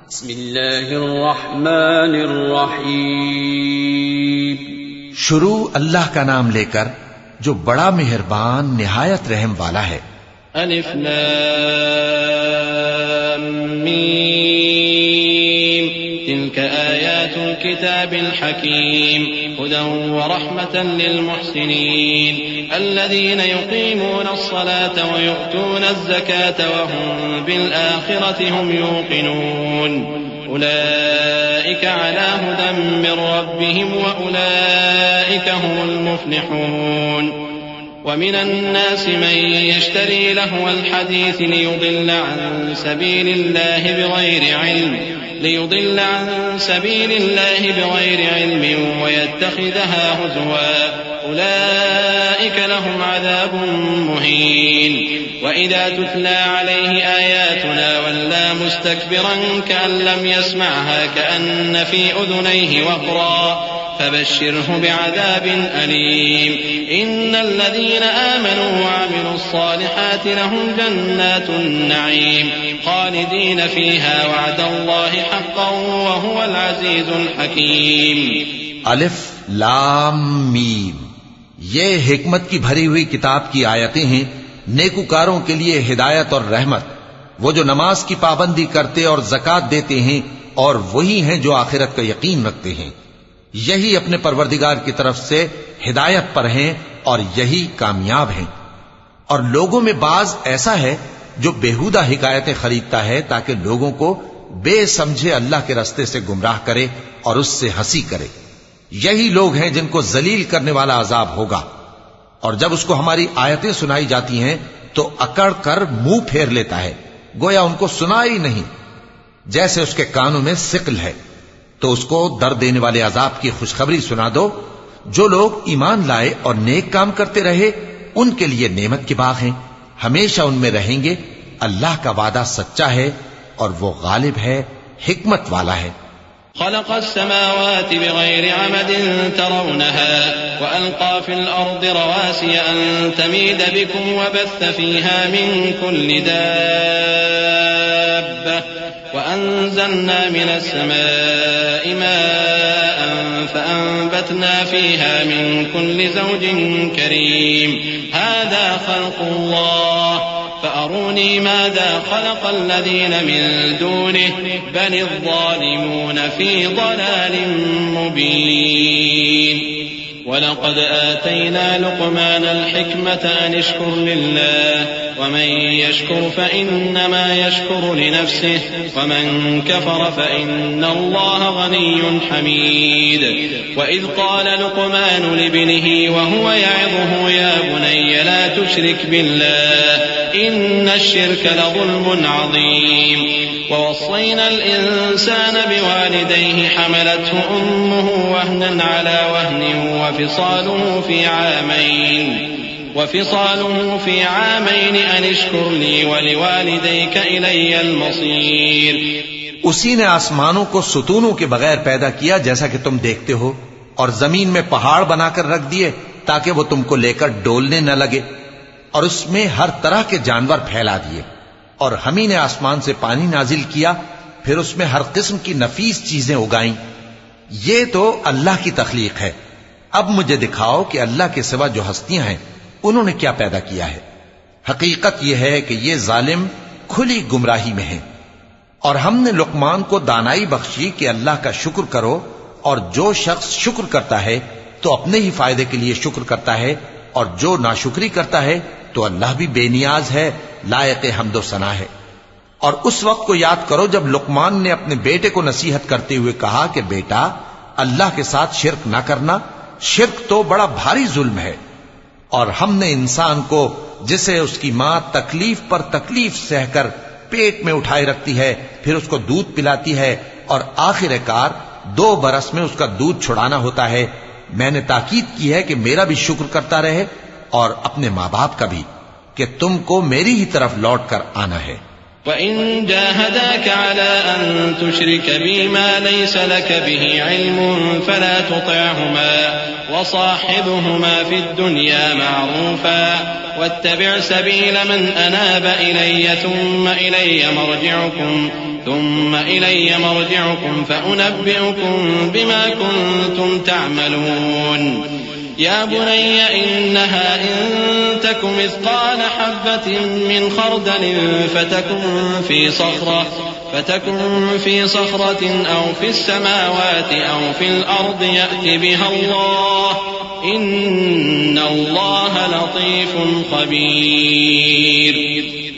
بسم اللہ الرحمن الرحیم. شروع اللہ کا نام لے کر جو بڑا مہربان نہایت رحم والا ہے. الف لام میم تلك آیات الكتاب الحکیم هدى ورحمة للمحسنین الذين يقيمون الصلاة ويؤتون الزكاة وهم بالآخرة هم يوقنون أولئك على هدى من ربهم وأولئك هم المفلحون. ومن الناس من يشتري لهو الحديث ليضل عن سبيل الله بغير علم ويتخذها هزوا أولئك لهم عذاب مهين. وإذا تتلى عليه آياتنا ولى مستكبرا كأن لم يسمعها كأن في أذنيه وقرا فبشره بعذاب أليم. إن الذين آمنوا وعملوا الصالحات لهم جنات النعيم خالدين فيها وعد الله حقا وهو العزيز الحكيم. الف لام میم یہ حکمت کی بھری ہوئی کتاب کی آیتیں ہیں، نیکوکاروں کے لیے ہدایت اور رحمت، وہ جو نماز کی پابندی کرتے اور زکوٰۃ دیتے ہیں اور وہی ہیں جو آخرت کا یقین رکھتے ہیں، یہی اپنے پروردگار کی طرف سے ہدایت پر ہیں اور یہی کامیاب ہیں. اور لوگوں میں بعض ایسا ہے جو بیہودہ حکایتیں خریدتا ہے تاکہ لوگوں کو بے سمجھے اللہ کے راستے سے گمراہ کرے اور اس سے ہنسی کرے. یہی لوگ ہیں جن کو ذلیل کرنے والا عذاب ہوگا. اور جب اس کو ہماری آیتیں سنائی جاتی ہیں تو اکڑ کر منہ پھیر لیتا ہے، گویا ان کو سنا ہی نہیں، جیسے اس کے کانوں میں ثقل ہے. تو اس کو درد دینے والے عذاب کی خوشخبری سنا دو. جو لوگ ایمان لائے اور نیک کام کرتے رہے ان کے لیے نعمت کے باغ ہیں، ہمیشہ ان میں رہیں گے. اللہ کا وعدہ سچا ہے اور وہ غالب ہے، حکمت والا ہے. خلق السماوات بغير عمد ترونها وألقى في الأرض رواسي أن تميد بكم وبث فيها من كل دابة وأنزلنا من السماء ماء فأنبتنا فيها من كل زوج كريم. هذا خلق الله فأروني ماذا خلق الذين من دونه بل الظالمون في ضلال مبين. ولقد آتينا لقمان الحكمة أن اشكر لله ومن يشكر فإنما يشكر لنفسه ومن كفر فإن الله غني حميد. وإذ قال لقمان لابنه وهو يعظه يا بني لا تشرك بالله إن الشرك لظلم عظيم. ووصينا الإنسان بوالديه حملته أمه وهنا على وهن وفصاله في عامين أن اشكر لي ولوالديك إلي المصير. اسی نے آسمانوں کو ستونوں کے بغیر پیدا کیا جیسا کہ تم دیکھتے ہو، اور زمین میں پہاڑ بنا کر رکھ دیے تاکہ وہ تم کو لے کر ڈولنے نہ لگے، اور اس میں ہر طرح کے جانور پھیلا دیے. اور ہم ہی نے آسمان سے پانی نازل کیا، پھر اس میں ہر قسم کی نفیس چیزیں اگائیں. یہ تو اللہ کی تخلیق ہے. اب مجھے دکھاؤ کہ اللہ کے سوا جو ہستیاں ہیں انہوں نے کیا پیدا کیا ہے. حقیقت یہ ہے کہ یہ ظالم کھلی گمراہی میں ہیں. اور ہم نے لقمان کو دانائی بخشی کہ اللہ کا شکر کرو، اور جو شخص شکر کرتا ہے تو اپنے ہی فائدے کے لیے شکر کرتا ہے، اور جو ناشکری کرتا ہے تو اللہ بھی بے نیاز ہے، لائق حمد و ثنا ہے. اور اس وقت کو یاد کرو جب لقمان نے اپنے بیٹے کو نصیحت کرتے ہوئے کہا کہ بیٹا اللہ کے ساتھ شرک نہ کرنا، شرک تو بڑا بھاری ظلم ہے. اور ہم نے انسان کو جسے اس کی ماں تکلیف پر تکلیف سہ کر پیٹ میں اٹھائے رکھتی ہے، پھر اس کو دودھ پلاتی ہے، اور آخر کار 2 برس میں اس کا دودھ چھڑانا ہوتا ہے، میں نے تاکید کی ہے کہ میرا بھی شکر کرتا رہے اور اپنے ماں باپ کا بھی، کہ تم کو میری ہی طرف لوٹ کر آنا ہے. وَإِن جَاهَدَاكَ عَلَىٰ أَن تُشْرِكَ بِي مَا لَيْسَ لَكَ بِهِ عِلْمٌ فَلَا تُطِعْهُمَا وَصَاحِبْهُمَا فِي الدُّنْيَا مَعْرُوفًا وَاتَّبِعْ سَبِيلَ مَنْ أَنَابَ إِلَيَّ ثُمَّ إِلَيَّ مَرْجِعُكُمْ ثم إلي مرجعكم فأنبئكم بما كنتم تعملون يا بني إنها إن تك مثقال حبة من خردل فتكن في صخرة أو في السماوات أو في الأرض يأت بها الله إن الله لطيف خبير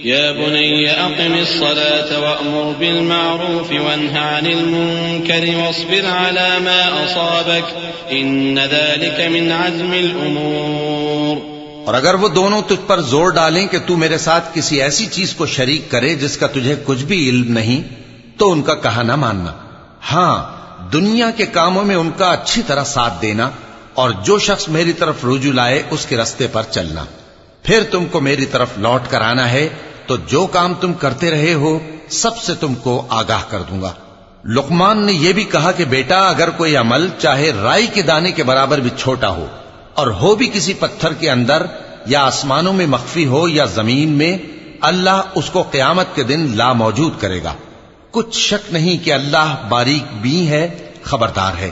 يا بني أقم الصلاة وأمر بالمعروف وانه عن المنكر واصبر على ما أصابك إن ذلك من عزم الأمور. اور اگر وہ دونوں تجھ پر زور ڈالیں کہ تو میرے ساتھ کسی ایسی چیز کو شریک کرے جس کا تجھے کچھ بھی علم نہیں تو ان کا کہا نہ ماننا. ہاں دنیا کے کاموں میں ان کا اچھی طرح ساتھ دینا اور جو شخص میری طرف رجوع لائے اس کے رستے پر چلنا. پھر تم کو میری طرف لوٹ کر آنا ہے تو جو کام تم کرتے رہے ہو سب سے تم کو آگاہ کر دوں گا. لقمان نے یہ بھی کہا کہ بیٹا اگر کوئی عمل چاہے رائی کے دانے کے برابر بھی چھوٹا ہو اور ہو بھی کسی پتھر کے اندر یا آسمانوں میں مخفی ہو یا زمین میں، اللہ اس کو قیامت کے دن لا موجود کرے گا. کچھ شک نہیں کہ اللہ باریک بین ہے، خبردار ہے.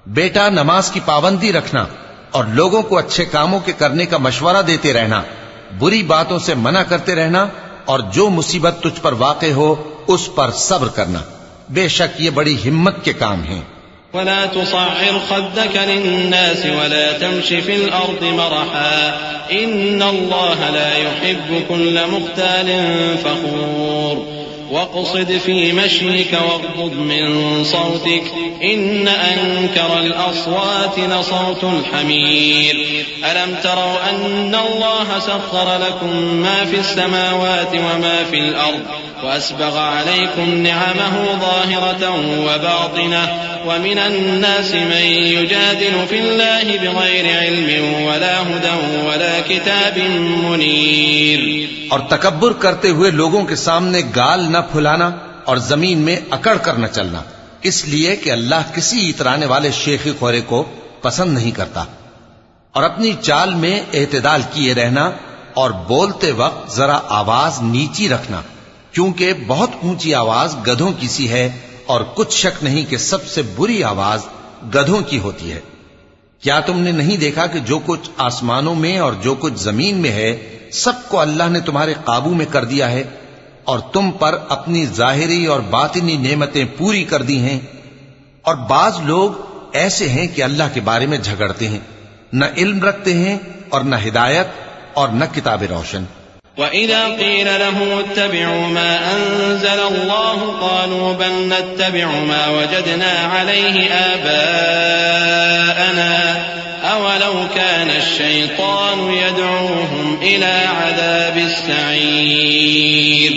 بیٹا نماز کی پابندی رکھنا اور لوگوں کو اچھے کاموں کے کرنے کا مشورہ دیتے رہنا، بری باتوں سے منع کرتے رہنا اور جو مصیبت تجھ پر واقع ہو اس پر صبر کرنا. بے شک یہ بڑی ہمت کے کام ہیں. ولا تصعر خدك للناس ولا تمش في الأرض مرحا إن الله لا يحب كل مختال فخور واقصد في مشيك واغضض من صوتك إن أنكر الأصوات لصوت الحمير ألم تروا أن الله سخر لكم ما في السماوات وما في الأرض وأسبغ عليكم نعمه ظاهرة وباطنة ومن الناس من يجادل في الله بغير علم ولا هدى ولا كتاب منير. اور تکبر کرتے ہوئے لوگوں کے سامنے گال نہ پھلانا اور زمین میں اکڑ کر نہ چلنا، اس لیے کہ اللہ کسی اترانے والے شیخی خورے کو پسند نہیں کرتا. اور اپنی چال میں اعتدال کیے رہنا اور بولتے وقت ذرا آواز نیچی رکھنا، کیونکہ بہت اونچی آواز گدھوں کی سی ہے اور کچھ شک نہیں کہ سب سے بری آواز گدھوں کی ہوتی ہے. کیا تم نے نہیں دیکھا کہ جو کچھ آسمانوں میں اور جو کچھ زمین میں ہے سب کو اللہ نے تمہارے قابو میں کر دیا ہے اور تم پر اپنی ظاہری اور باطنی نعمتیں پوری کر دی ہیں. اور بعض لوگ ایسے ہیں کہ اللہ کے بارے میں جھگڑتے ہیں، نہ علم رکھتے ہیں اور نہ ہدایت اور نہ کتاب روشن. وَإِذَا قِيلَ لَهُمُ اتَّبِعُوا مَا أَنزَلَ اللَّهُ قَالُوا بَلْ نَتَّبِعُ مَا وَجَدْنَا عَلَيْهِ آبَاءَنَا أَوَلَوْ كَانَ الشَّيْطَانُ يَدْعُوهُمْ إِلَى عَذَابِ السَّعِيرِ.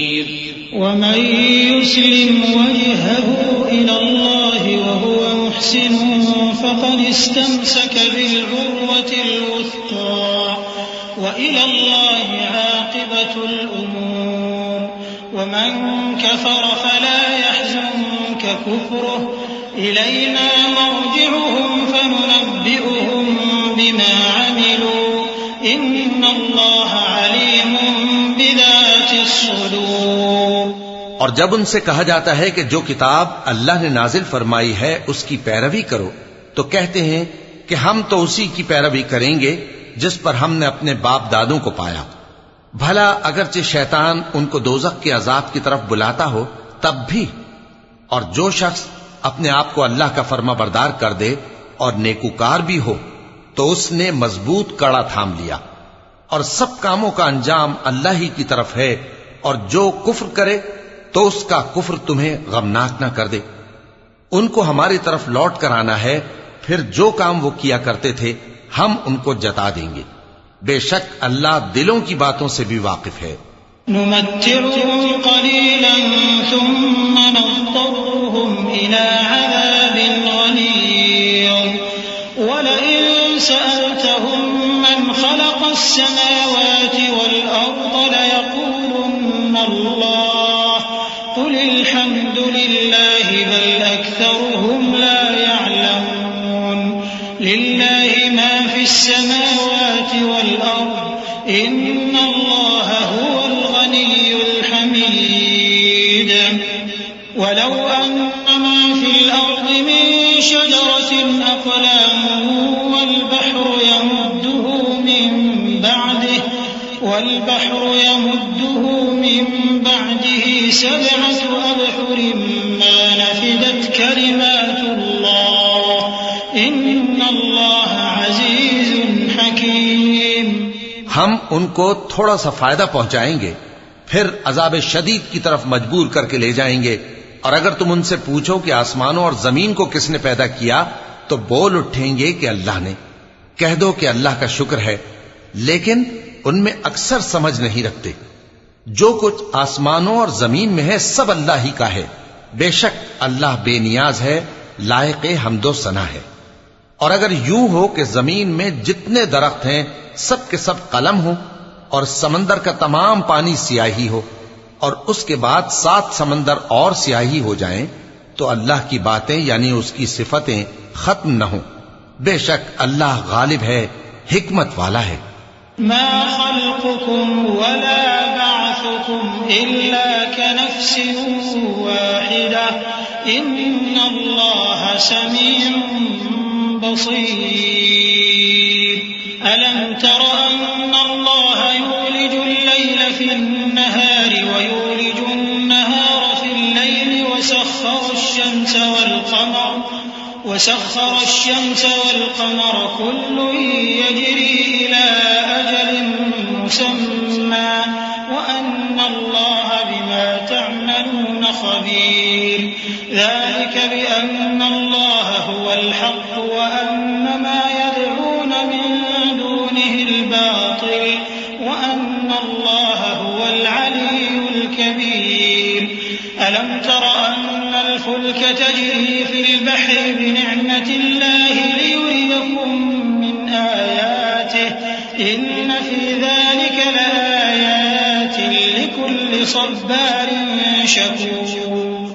وَمَن يُسْلِمْ وَجْهَهُ إِلَى اللَّهِ وَهُوَ مُحْسِنٌ فَقَدِ اسْتَمْسَكَ بِالْعُرْوَةِ الْوُثْقَىٰ وَإِلَى اللَّهِ عَاقِبَةُ الْأُمُورِ. وَمَن كَفَرَ فَلَا يَحْزُنكَ كُفْرُهُ إِلَيْنَا مَرْجِعُهُمْ فَنُنَبِّئُهُم بِمَا عَمِلُوا إِنَّ اللَّهَ عَلِيمٌ بِذَاتِ الصُّدُورِ. اور جب ان سے کہا جاتا ہے کہ جو کتاب اللہ نے نازل فرمائی ہے اس کی پیروی کرو تو کہتے ہیں کہ ہم تو اسی کی پیروی کریں گے جس پر ہم نے اپنے باپ دادوں کو پایا. بھلا اگرچہ شیطان ان کو دوزخ کے عذاب کی طرف بلاتا ہو تب بھی. اور جو شخص اپنے آپ کو اللہ کا فرما بردار کر دے اور نیکوکار بھی ہو تو اس نے مضبوط کڑا تھام لیا. اور سب کاموں کا انجام اللہ ہی کی طرف ہے، اور جو کفر کرے تو اس کا کفر تمہیں غمناک نہ کر دے. ان کو ہماری طرف لوٹ کر آنا ہے، پھر جو کام وہ کیا کرتے تھے ہم ان کو جتا دیں گے. بے شک اللہ دلوں کی باتوں سے بھی واقف ہے. نمتعهم قليلا ثم نضطرهم إلى عذاب غليظ ولئن سألتهم من خلق السماوات والأرض ليقولن الله قل الحمد لله بل أكثرهم لا يعلمون. لله ما في السماوات والأرض إن الله هو الغني الحميد. ولو أن ما في الأرض من شجرة أقلام والبحر يمده من بعده 7 أبحر ما نفدت كلمات الله إن الله عزيز حكيم. ہم ان کو تھوڑا سا فائدہ پہنچائیں گے، پھر عذاب شدید کی طرف مجبور کر کے لے جائیں گے. اور اگر تم ان سے پوچھو کہ آسمانوں اور زمین کو کس نے پیدا کیا تو بول اٹھیں گے کہ اللہ نے. کہہ دو کہ اللہ کا شکر ہے، لیکن ان میں اکثر سمجھ نہیں رکھتے. جو کچھ آسمانوں اور زمین میں ہے سب اللہ ہی کا ہے. بے شک اللہ بے نیاز ہے، لائق حمد و ثنا ہے. اور اگر یوں ہو کہ زمین میں جتنے درخت ہیں سب کے سب قلم ہو اور سمندر کا تمام پانی سیاہی ہو اور اس کے بعد 7 سمندر اور سیاہی ہو جائیں تو اللہ کی باتیں یعنی اس کی صفتیں ختم نہ ہوں. بے شک اللہ غالب ہے، حکمت والا ہے. ما خلقكم ولا بعثكم إلا كنفس واحدة إن الله سميع بصير. ألم تر أن الله يولج الليل في النهار ويولج النهار في الليل وسخر الشمس والقمر كل يجري إلى أجل مسمى وأن الله بما تعملون خبير. ذلك بأن الله هو الحق وأن ما يدعون من دونه الباطل وأن الله هو العلي الكبير. ألم تر أن الفلك تجري في البحر بنعمة الله ليريكم من آياته إن في ذلك لآيات لكل صبار شكور.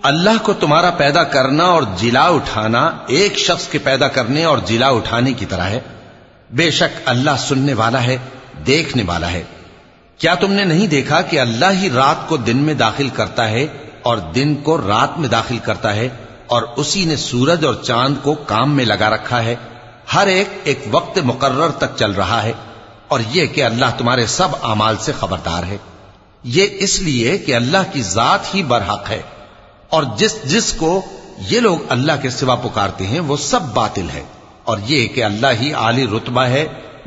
اللہ کو تمہارا پیدا کرنا اور جلا اٹھانا ایک شخص کے پیدا کرنے اور جلا اٹھانے کی طرح ہے. بے شک اللہ سننے والا ہے، دیکھنے والا ہے. کیا تم نے نہیں دیکھا کہ اللہ ہی رات کو دن میں داخل کرتا ہے اور دن کو رات میں داخل کرتا ہے، اور اسی نے سورج اور چاند کو کام میں لگا رکھا ہے. ہر ایک وقت مقرر تک چل رہا ہے. اور یہ کہ اللہ تمہارے سب اعمال سے خبردار ہے. یہ اس لیے کہ اللہ کی ذات ہی برحق ہے، اور جس کو یہ لوگ اللہ کے سوا پکارتے ہیں وہ سب باطل ہے. اور یہ کہ اللہ ہی عالی رتبہ ہے،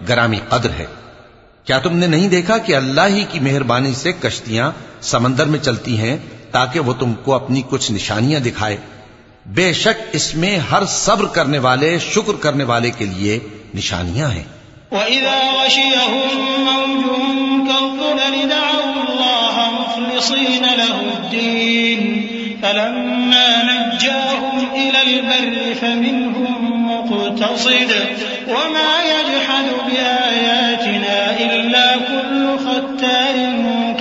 گرامی قدر ہے. کیا تم نے نہیں دیکھا کہ اللہ ہی کی مہربانی سے کشتیاں سمندر میں چلتی ہیں تاکہ وہ تم کو اپنی کچھ نشانیاں دکھائے؟ بے شک اس میں ہر صبر کرنے والے، شکر کرنے والے کے لیے نشانیاں ہیں. وَإِذَا غَشِيَهُم مَّوْجٌ كَالظُّلَلِ دَعَوُا اللَّهَ مُخْلِصِينَ لَهُ الدِّينَ فَلَمَّا نَجَّاهُمْ إِلَى الْبَرِّ فَمِنْهُم مُّقْتَصِدٌ وَمَا يَجْحَدُ بِآيَاتِنَا إِلَّا كُلُّ خَتَّارٍ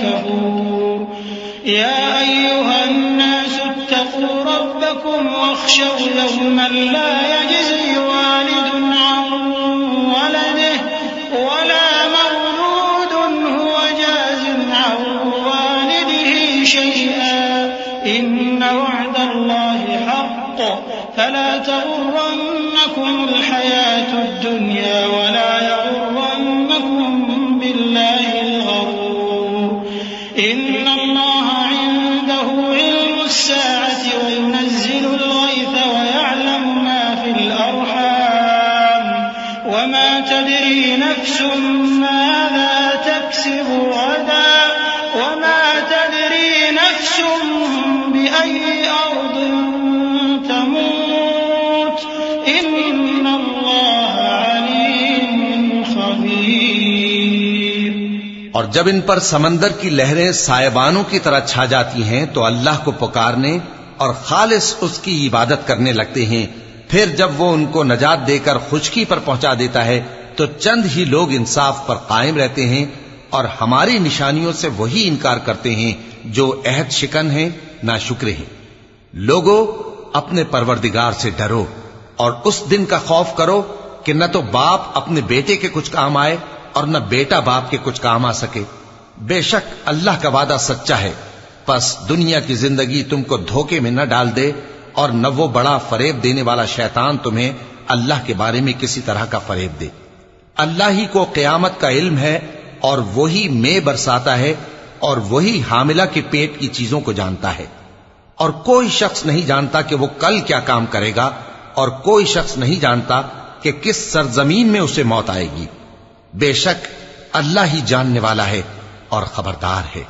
كَفُورٍ. يَا أَيُّهَا النَّاسُ اتَّقُوا رَبَّكُمْ وَاخْشَوْا يَوْمًا لَّا يَجْزِي وَالِدٌ عَن وَلَدِهِ وَلَا مَوْلُودٌ هُوَ جَازٍ عَن وَالِدِهِ شَيْئًا إِنَّ وَعْدَ اللَّهِ حَقٌّ فَلَا تَغُرَّنَّكُمُ الْحَيَاةُ الدُّنْيَا وَلَا يَغُرَّنَّكُم بِاللَّهِ الْغَرُورُ. إِنَّ اللَّهَ عِندَهُ عِلْمُ السَّاعَةِ وَيُنَزِّلُ الْغَيْثَ وَيَعْلَمُ مَا فِي الْأَرْحَامِ وَمَا تَدْرِي نَفْسٌ مَاذَا تَكْسِبُ غَدًا وَمَا تَدْرِي نَفْسٌ بِأَيِّ أَرْضٍ تَمُوتُ إِنَّ اللَّهَ عَلِيمٌ خَبِيرٌ. اور جب ان پر سمندر کی لہریں سائبانوں کی طرح چھا جاتی ہیں تو اللہ کو پکارنے اور خالص اس کی عبادت کرنے لگتے ہیں. پھر جب وہ ان کو نجات دے کر خشکی پر پہنچا دیتا ہے تو چند ہی لوگ انصاف پر قائم رہتے ہیں، اور ہماری نشانیوں سے وہی انکار کرتے ہیں جو عہد شکن ہیں، ناشکرے ہیں. لوگو اپنے پروردگار سے ڈرو اور اس دن کا خوف کرو کہ نہ تو باپ اپنے بیٹے کے کچھ کام آئے اور نہ بیٹا باپ کے کچھ کام آ سکے. بے شک اللہ کا وعدہ سچا ہے، پس دنیا کی زندگی تم کو دھوکے میں نہ ڈال دے، اور نہ وہ بڑا فریب دینے والا شیطان تمہیں اللہ کے بارے میں کسی طرح کا فریب دے۔ اللہ ہی کو قیامت کا علم ہے، اور وہی مے برساتا ہے، اور وہی حاملہ کے پیٹ کی چیزوں کو جانتا ہے، اور کوئی شخص نہیں جانتا کہ وہ کل کیا کام کرے گا، اور کوئی شخص نہیں جانتا کہ کس سرزمین میں اسے موت آئے گی۔ بے شک اللہ ہی جاننے والا ہے اور خبردار ہے۔